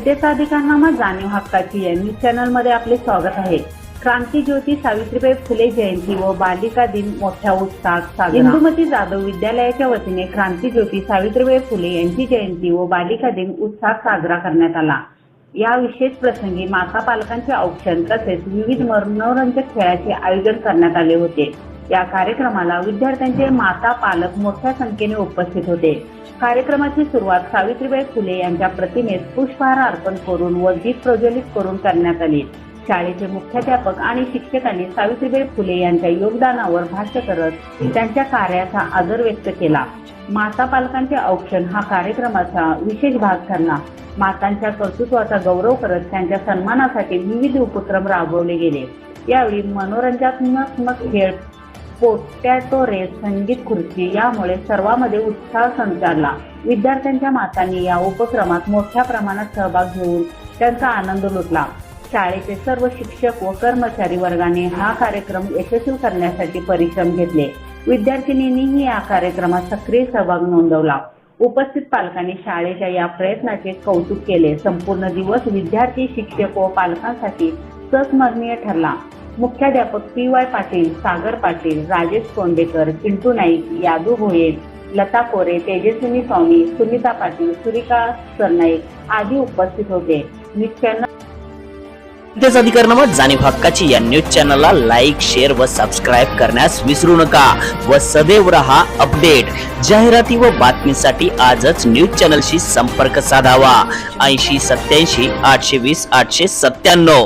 विद्येचा अधिकारनामा जाणीव हक्काची या न्यूज चॅनल मध्ये आपले स्वागत आहे। क्रांती ज्योती सावित्रीबाई फुले जयंती व बालिका दिन मोठ्या उत्साहात साजरा। इंदुमती जाधव विद्यालयाच्या वतीने क्रांती ज्योती सावित्रीबाई फुले यांची जयंती व बालिका दिन उत्साहात साजरा करण्यात आला। या विशेष प्रसंगी माता पालकांचे औक्षण तसेच विविध मनोरंजक खेळाचे आयोजन करण्यात आले होते। या कार्यक्रमाला विद्यार्थ्यांचे माता पालक मोठ्या संख्येने उपस्थित होते। कार्यक्रमाची सुरुवात सावित्रीबाई फुले यांच्या प्रतिमेस पुष्पहार अर्पण करून व दीप प्रज्वलित करून करण्यात आली। शाळेचे मुख्याध्यापक आणि शिक्षकांनी सावित्रीबाई फुले यांच्या योगदानावर भाष्य करत त्यांच्या कार्याचा आदर व्यक्त केला। माता पालकांचे औक्षण हा कार्यक्रमाचा विशेष भाग ठरला। मातांच्या कर्तृत्वाचा गौरव करत त्यांच्या सन्मानासाठी विविध उपक्रम राबवले गेले। यावेळी मनोरंजनात्मक खेळ, पोटॅटो रेस, संगीत खुर्ची यामुळे सर्वांमध्ये उत्साह संचारला। विद्यार्थ्यांच्या मातांनी या उपक्रमात मोठ्या प्रमाणात सहभाग घेऊन त्यांचा आनंद लुटला। शाळेचे सर्व शिक्षक व कर्मचारी वर्गाने हा कार्यक्रम यशस्वी करण्यासाठी परिश्रम घेतले। विद्यार्थिनींनीही या कार्यक्रमात सक्रिय सहभाग नोंदवला। उपस्थित पालकांनी शाळेच्या या प्रयत्नाचे कौतुक केले। संपूर्ण दिवस विद्यार्थी, शिक्षक व पालकांसाठी संस्मरणीय ठरला। मुख्याध्यापक पी.वाय. पाटील, सागर पाटील, राजेश कोंडेकर, पिंटू नाईक, यादू भोये, लता कोरे, तेजस्विनी स्वामी, सुनीता पाटील, सुरिका सरनाईक आदी उपस्थित होते। विद्येचा अधिकारनामा जाणीव हक्काची या न्यूज चॅनलला लाईक, शेअर व सबस्क्राईब करण्यास विसरू नका व सदैव रहा अपडेट। जाहिराती व बातमीसाठी आजच न्यूज चॅनलशी संपर्क साधावा। 80 87 820 897।